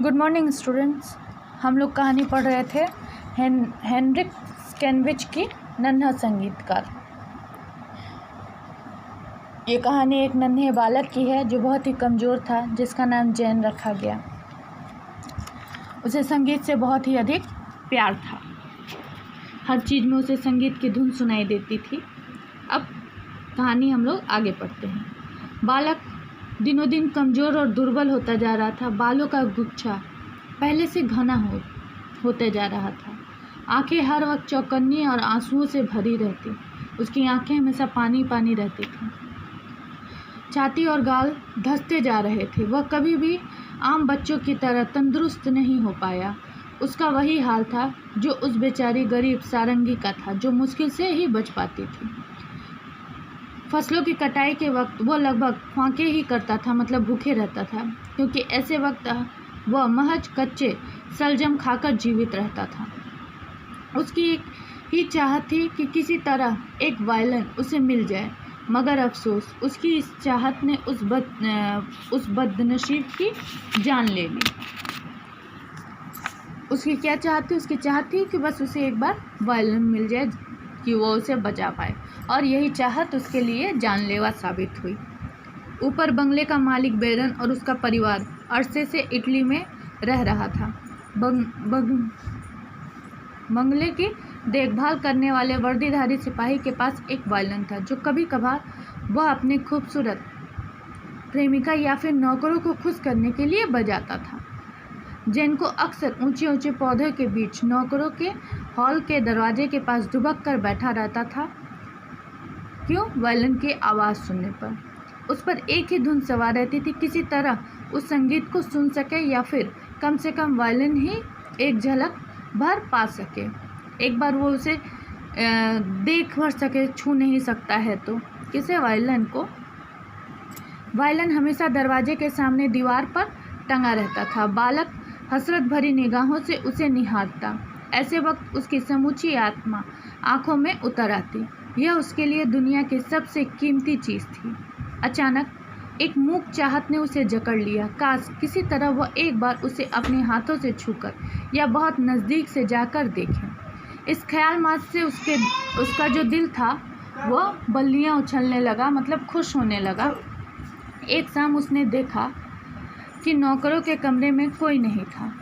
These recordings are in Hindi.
Good morning students. हम लोग कहानी पढ़ रहे थे हेनरिक स्कैनविच की नन्हा संगीतकार। ये कहानी एक नन्हे बालक की है जो बहुत ही कमज़ोर था, जिसका नाम जैन रखा गया। उसे संगीत से बहुत ही अधिक प्यार था। हर चीज़ में उसे संगीत की धुन सुनाई देती थी। अब कहानी हम लोग आगे पढ़ते हैं। बालक दिनों दिन कमज़ोर और दुर्बल होता जा रहा था। बालों का गुच्छा पहले से घना होते जा रहा था। आंखें हर वक्त चौकन्नी और आंसुओं से भरी रहती। उसकी आंखें हमेशा पानी पानी रहती थीं। छाती और गाल धंसते जा रहे थे। वह कभी भी आम बच्चों की तरह तंदुरुस्त नहीं हो पाया। उसका वही हाल था जो उस बेचारी गरीब सारंगी का था, जो मुश्किल से ही बच पाती थी। फसलों की कटाई के वक्त वह लगभग फांके ही करता था, मतलब भूखे रहता था, क्योंकि ऐसे वक्त वह महज कच्चे सलजम खाकर जीवित रहता था। उसकी एक ही चाहत थी कि किसी तरह एक वायलिन उसे मिल जाए, मगर अफसोस उसकी इस चाहत ने उस बदनसीब की जान ले ली। उसकी क्या चाहत थी? उसकी चाहत थी कि बस उसे एक बार वायलिन मिल जाए कि वो उसे बचा पाए, और यही चाहत उसके लिए जानलेवा साबित हुई। ऊपर बंगले का मालिक बेरन और उसका परिवार अरसे से इटली में रह रहा था। बंगले की देखभाल करने वाले वर्दीधारी सिपाही के पास एक वायलिन था, जो कभी कभार वह अपनी खूबसूरत प्रेमिका या फिर नौकरों को खुश करने के लिए बजाता था। जैन को अक्सर ऊंचे ऊंचे पौधों के बीच नौकरों के हॉल के दरवाजे के पास दुबक कर बैठा रहता था। क्यों? वायलिन की आवाज़ सुनने पर उस पर एक ही धुन सवार रहती थी। किसी तरह उस संगीत को सुन सके, या फिर कम से कम वायलिन ही एक झलक भर पा सके। एक बार वो उसे देख भर सके, छू नहीं सकता है तो किसे? वायलिन को। वायलिन हमेशा दरवाजे के सामने दीवार पर टंगा रहता था। बालक हसरत भरी निगाहों से उसे निहारता। ऐसे वक्त उसकी समूची आत्मा आंखों में उतर आती। यह उसके लिए दुनिया की सबसे कीमती चीज़ थी। अचानक एक मूक चाहत ने उसे जकड़ लिया। काश किसी तरह वह एक बार उसे अपने हाथों से छूकर या बहुत नज़दीक से जाकर देखे। इस ख्याल मात्र से उसका जो दिल था वह बल्लियाँ उछलने लगा, मतलब खुश होने लगा। एक शाम उसने देखा कि नौकरों के कमरे में कोई नहीं था।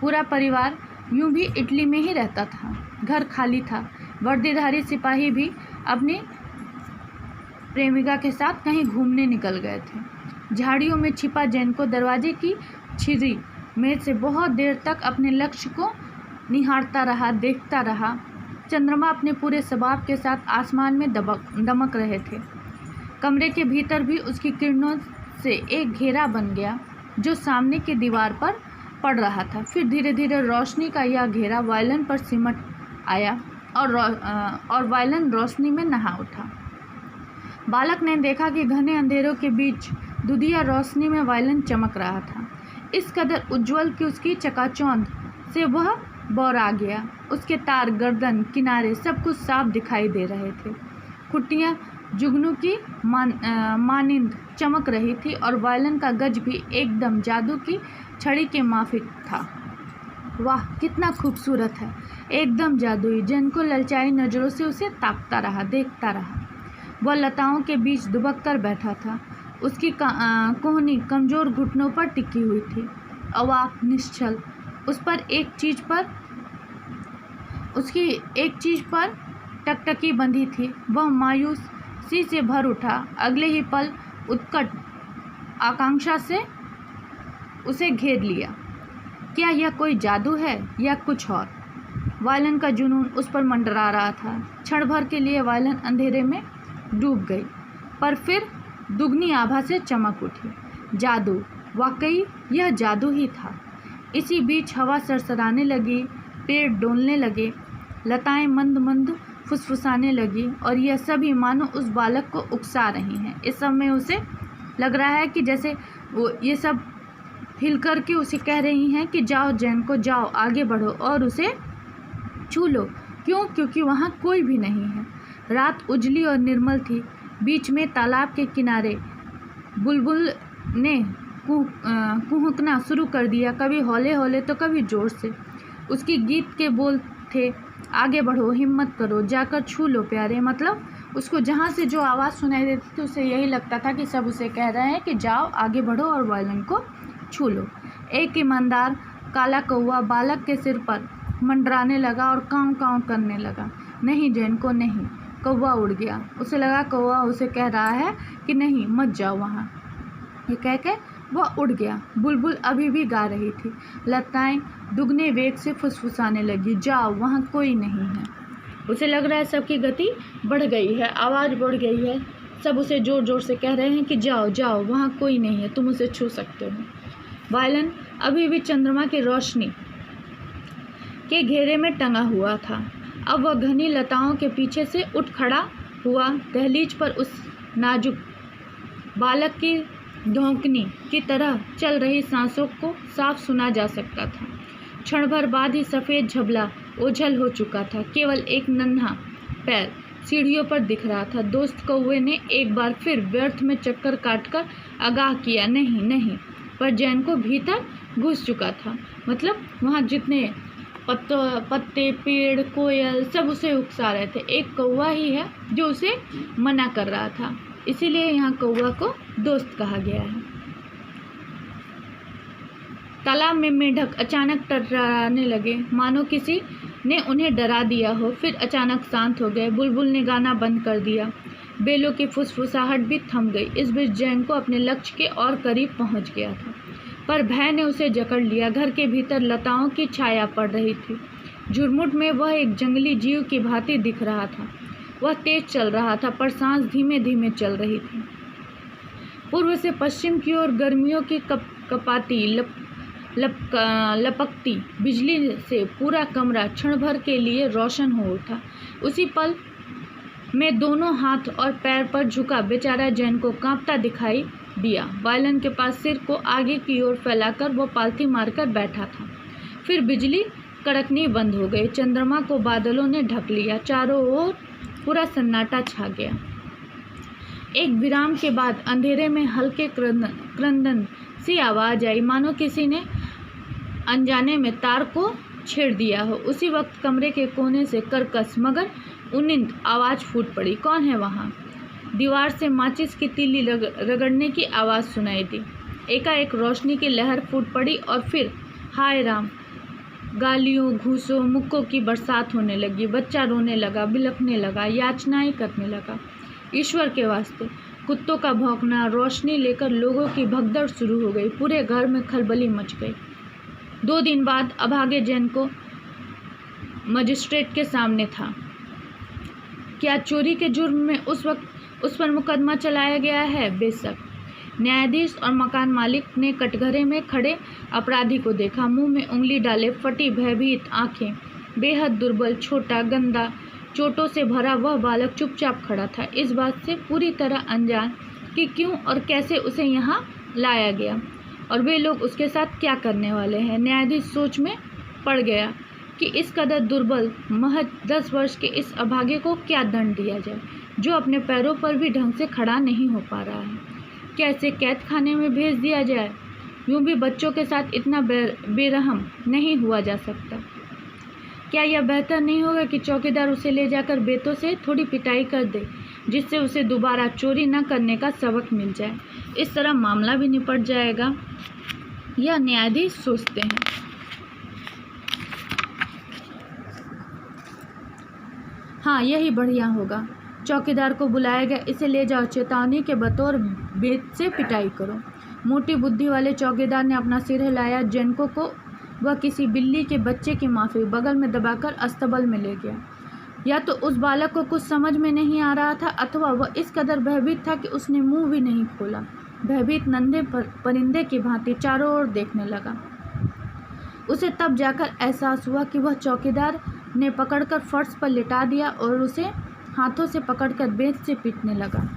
पूरा परिवार यूं भी इटली में ही रहता था। घर खाली था। वर्दीधारी सिपाही भी अपनी प्रेमिका के साथ कहीं घूमने निकल गए थे। झाड़ियों में छिपा जैन को दरवाजे की छिद्री में से बहुत देर तक अपने लक्ष्य को निहारता रहा, देखता रहा। चंद्रमा अपने पूरे शबाब के साथ आसमान में दमक रहे थे। कमरे के भीतर भी उसकी किरणों से एक घेरा बन गया, जो सामने की दीवार पर पड़ रहा था। फिर धीरे धीरे रोशनी का यह घेरा वायलिन पर सिमट आया और वायलिन रोशनी में नहा उठा। बालक ने देखा कि घने अंधेरों के बीच दुधिया रोशनी में वायलिन चमक रहा था, इस कदर उज्ज्वल कि उसकी चकाचौंध से वह बौरा गया। उसके तार, गर्दन, किनारे सब कुछ साफ दिखाई दे रहे थे। कुटियाँ जुगनू की मानिंद चमक रही थी, और वायलिन का गज भी एकदम जादू की छड़ी के माफिक था। वाह, कितना खूबसूरत है! एकदम जादुई। जैन को ललचाई नज़रों से उसे ताकता रहा, देखता रहा। वह लताओं के बीच दुबक कर बैठा था। उसकी कोहनी कमज़ोर घुटनों पर टिकी हुई थी, अवाक, निश्चल। उसकी एक चीज़ पर टकटकी बंधी थी। वह मायूसी से भर उठा। अगले ही पल उत्कट आकांक्षा से उसे घेर लिया। क्या यह कोई जादू है या कुछ और? वायलिन का जुनून उस पर मंडरा रहा था। क्षण भर के लिए वायलिन अंधेरे में डूब गई, पर फिर दुगनी आभा से चमक उठी। जादू! वाकई यह जादू ही था। इसी बीच हवा सरसराने लगी, पेड़ डोलने लगे, लताएं मंद मंद फुसफुसाने लगी, और यह सभी मानो उस बालक को उकसा रही हैं। इस सब में उसे लग रहा है कि जैसे ये सब हिल कर के उसे कह रही हैं कि जाओ जैन को, जाओ, आगे बढ़ो और उसे छू लो। क्यों? क्योंकि वहाँ कोई भी नहीं है। रात उजली और निर्मल थी। बीच में तालाब के किनारे बुलबुल ने कुहकना शुरू कर दिया, कभी हौले हौले तो कभी ज़ोर से। उसकी गीत के बोल थे, आगे बढ़ो, हिम्मत करो, जाकर छू लो प्यारे। मतलब उसको जहाँ से जो आवाज़ सुनाई देती थी उसे यही लगता था कि सब उसे कह रहे हैं कि जाओ, आगे बढ़ो और वायलिन को छू लो। एक ईमानदार काला कौवा बालक के सिर पर मंडराने लगा और काँव काँव करने लगा। नहीं जैन को नहीं। कौवा उड़ गया। उसे लगा कौवा उसे कह रहा है कि नहीं, मत जाओ वहाँ। ये कह के वह उड़ गया। बुलबुल अभी भी गा रही थी। लताएं दुगने वेग से फुसफुसाने लगी, जाओ, वहाँ कोई नहीं है। उसे लग रहा है सबकी गति बढ़ गई है, आवाज़ बढ़ गई है। सब उसे ज़ोर ज़ोर से कह रहे हैं कि जाओ जाओ, वहाँ कोई नहीं है, तुम उसे छू सकते हो। वायलिन अभी भी चंद्रमा की रोशनी के घेरे में टंगा हुआ था। अब वह घनी लताओं के पीछे से उठ खड़ा हुआ। दहलीज पर उस नाजुक बालक की धौंकनी की तरह चल रही सांसों को साफ सुना जा सकता था। क्षण भर बाद ही सफ़ेद झबला ओझल हो चुका था। केवल एक नन्हा पैर सीढ़ियों पर दिख रहा था। दोस्त कौवे ने एक बार फिर व्यर्थ में चक्कर काटकर आगाह किया, नहीं नहीं, पर जैन को भीतर घुस चुका था। मतलब वहाँ जितने पत्ते, पेड़, कोयल सब उसे उकसा रहे थे। एक कौवा ही है जो उसे मना कर रहा था। इसीलिए यहाँ कौवा को दोस्त कहा गया है। तालाब में मेंढक अचानक टर्राने लगे, मानो किसी ने उन्हें डरा दिया हो। फिर अचानक शांत हो गए। बुलबुल ने गाना बंद कर दिया। बेलों की फुसफुसाहट भी थम गई। इस बीच जैन को अपने लक्ष्य के और करीब पहुंच गया था, पर भय ने उसे जकड़ लिया। घर के भीतर लताओं की छाया पड़ रही थी। झुरमुट में वह एक जंगली जीव की भांति दिख रहा था। वह तेज चल रहा था, पर सांस धीमे धीमे चल रही थी। पूर्व से पश्चिम की ओर गर्मियों की कपाती लपकती बिजली से पूरा कमरा क्षण भर के लिए रोशन हो उठा। उसी पल में दोनों हाथ और पैर पर झुका बेचारा जैन को कांपता दिखाई दिया। वायलिन के पास सिर को आगे की ओर फैलाकर वो पालथी मारकर बैठा था। फिर बिजली कड़कनी बंद हो गई। चंद्रमा को बादलों ने ढक लिया। चारों ओर पूरा सन्नाटा छा गया। एक विराम के बाद अंधेरे में हल्के क्रंदन सी आवाज़ आई, मानो किसी ने अनजाने में तार को छेड़ दिया हो। उसी वक्त कमरे के कोने से कर्कश मगर उन्नित आवाज़ फूट पड़ी, कौन है वहाँ? दीवार से माचिस की तीली रगड़ने की आवाज़ सुनाई दी। एकाएक रोशनी की लहर फूट पड़ी और फिर हाय राम, गालियों, घूसों, मुक्कों की बरसात होने लगी। बच्चा रोने लगा, बिलखने लगा, याचनाएं करने लगा। ईश्वर के वास्ते! कुत्तों का भौंकना, रोशनी लेकर लोगों की भगदड़ शुरू हो गई। पूरे घर में खलबली मच गई। 2 दिन बाद अभागे जैन को मजिस्ट्रेट के सामने था। क्या चोरी के जुर्म में उस वक्त उस पर मुकदमा चलाया गया है? बेशक। न्यायाधीश और मकान मालिक ने कटघरे में खड़े अपराधी को देखा। मुंह में उंगली डाले, फटी भयभीत आंखें, बेहद दुर्बल, छोटा, गंदा, चोटों से भरा वह बालक चुपचाप खड़ा था, इस बात से पूरी तरह अनजान कि क्यों और कैसे उसे यहाँ लाया गया और वे लोग उसके साथ क्या करने वाले हैं। न्यायाधीश सोच में पड़ गया कि इस कदर दुर्बल, महज 10 वर्ष के इस अभागे को क्या दंड दिया जाए, जो अपने पैरों पर भी ढंग से खड़ा नहीं हो पा रहा है। क्या इसे कैद खाने में भेज दिया जाए? यूँ भी बच्चों के साथ इतना बेरहम नहीं हुआ जा सकता। क्या यह बेहतर नहीं होगा कि चौकीदार उसे ले जाकर बेतों से थोड़ी पिटाई कर दे, जिससे उसे दोबारा चोरी न करने का सबक मिल जाए? इस तरह मामला भी निपट जाएगा, यह न्यायाधीश सोचते हैं। हाँ, यही बढ़िया होगा। चौकीदार को बुलाया गया। इसे ले जाओ, चेतावनी के बतौर बेत से पिटाई करो। मोटी बुद्धि वाले चौकीदार ने अपना सिर हिलाया। जेनको को वह किसी बिल्ली के बच्चे की माफिक बगल में दबाकर अस्तबल में ले गया। या तो उस बालक को कुछ समझ में नहीं आ रहा था, अथवा वह इस कदर भयभीत था कि उसने मुंह भी नहीं खोला। भयभीत नन्हे परिंदे की भांति चारों ओर देखने लगा। उसे तब जाकर एहसास हुआ कि वह चौकीदार ने पकड़कर फर्श पर लिटा दिया और उसे हाथों से पकड़कर बेंच से पीटने लगा।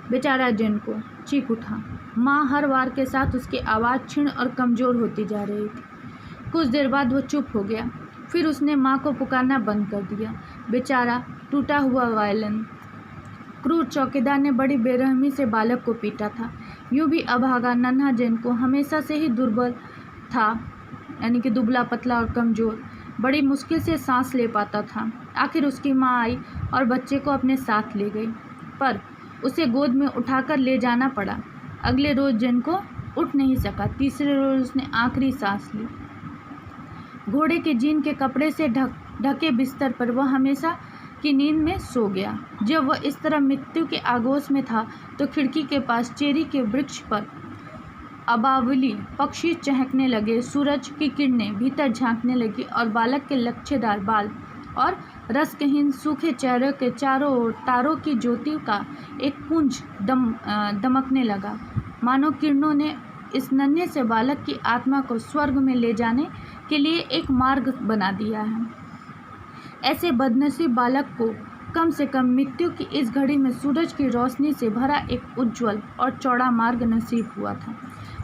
बेचारा जेनको चीख उठा। माँ हर वार के साथ उसकी आवाज़ क्षीण और कमज़ोर होती जा रही थी। कुछ देर बाद वो चुप हो गया। फिर उसने माँ को पुकारना बंद कर दिया। बेचारा टूटा हुआ वायलिन। क्रूर चौकीदार ने बड़ी बेरहमी से बालक को पीटा था। यूँ भी अभागा नन्हा जेनको हमेशा से ही दुर्बल था, यानी कि दुबला पतला और कमज़ोर, बड़ी मुश्किल से सांस ले पाता था। आखिर उसकी माँ आई और बच्चे को अपने साथ ले गई, पर उसे गोद में उठाकर ले जाना पड़ा। अगले रोज़ जेनको उठ नहीं सका। तीसरे रोज़ उसने आखिरी सांस ली। घोड़े के जीन के कपड़े से ढके बिस्तर पर वह हमेशा की नींद में सो गया। जब वह इस तरह मृत्यु के आगोश में था तो खिड़की के पास चेरी के वृक्ष पर अबावली पक्षी चहकने लगे। सूरज की किरणें भीतर झांकने लगी और बालक के लच्छेदार बाल और रसकहीन सूखे चेहरे के चारों ओर तारों की ज्योति का एक पुंज दमकने लगा, मानो किरणों ने इस नन्हे से बालक की आत्मा को स्वर्ग में ले जाने के लिए एक मार्ग बना दिया है। ऐसे बदनसीब बालक को कम से कम मृत्यु की इस घड़ी में सूरज की रोशनी से भरा एक उज्ज्वल और चौड़ा मार्ग नसीब हुआ था,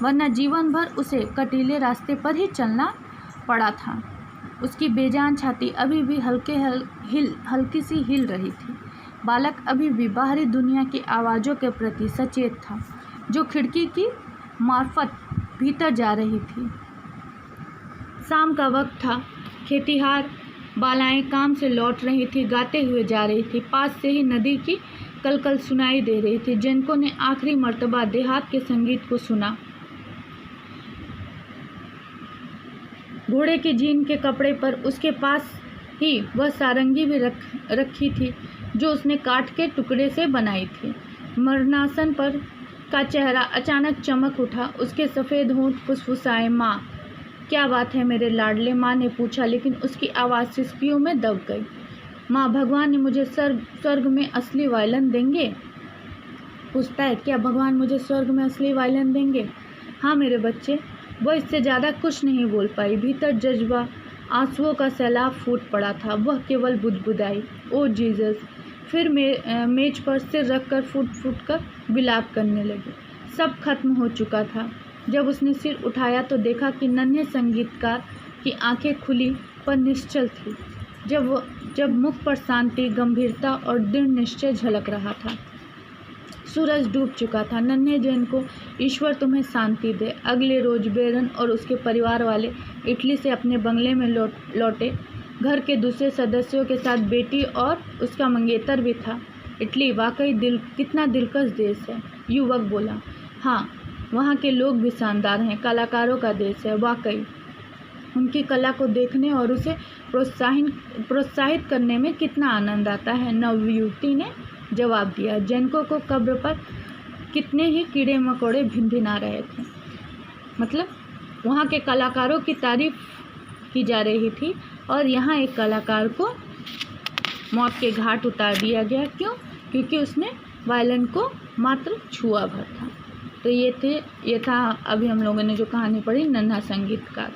वरना जीवन भर उसे कटीले रास्ते पर ही चलना पड़ा था। उसकी बेजान छाती अभी भी हल्की सी हिल रही थी। बालक अभी भी बाहरी दुनिया की आवाज़ों के प्रति सचेत था, जो खिड़की की मार्फत भीतर जा रही थी। शाम का वक्त था। खेतिहार बालाएं काम से लौट रही थी, गाते हुए जा रही थी। पास से ही नदी की कलकल सुनाई दे रही थी। जेनको ने आखिरी मर्तबा देहात के संगीत को सुना। घोड़े के जीन के कपड़े पर उसके पास ही वह सारंगी भी रखी थी, जो उसने काठ के टुकड़े से बनाई थी। मरणासन पर का चेहरा अचानक चमक उठा। उसके सफ़ेद होंठ फुसफुसाए। माँ, क्या बात है मेरे लाडले? माँ ने पूछा, लेकिन उसकी आवाज़ सिसकियों में दब गई। माँ, भगवान ने मुझे स्वर्ग में असली वायलन देंगे? पूछता है, क्या भगवान मुझे स्वर्ग में असली वायलन देंगे? हाँ मेरे बच्चे। वह इससे ज़्यादा कुछ नहीं बोल पाई। भीतर जज्बा आंसुओं का सैलाब फूट पड़ा था। वह केवल बुदबुदाई, ओ जीसस। फिर मेज पर सिर रखकर फूट फूट कर विलाप करने लगी। सब खत्म हो चुका था। जब उसने सिर उठाया तो देखा कि नन्हे संगीतकार की आंखें खुली पर निश्चल थी, जब मुख पर शांति, गंभीरता और दृढ़ निश्चय झलक रहा था। सूरज डूब चुका था। नन्हे जैन को ईश्वर तुम्हें शांति दे। अगले रोज बेरन और उसके परिवार वाले इटली से अपने बंगले में लौटे। घर के दूसरे सदस्यों के साथ बेटी और उसका मंगेतर भी था। इटली वाकई कितना दिलकश देश है, युवक बोला। हाँ, वहाँ के लोग भी शानदार हैं, कलाकारों का देश है वाकई। उनकी कला को देखने और उसे प्रोत्साहित करने में कितना आनंद आता है, नवयुवती ने जवाब दिया। जेनको को कब्र पर कितने ही कीड़े मकोड़े भिनभिना रहे थे। मतलब वहाँ के कलाकारों की तारीफ की जा रही थी और यहाँ एक कलाकार को मौत के घाट उतार दिया गया। क्यों? क्योंकि उसने वायलिन को मात्र छुआ भर था। तो ये था अभी हम लोगों ने जो कहानी पढ़ी, नन्हा संगीतकार।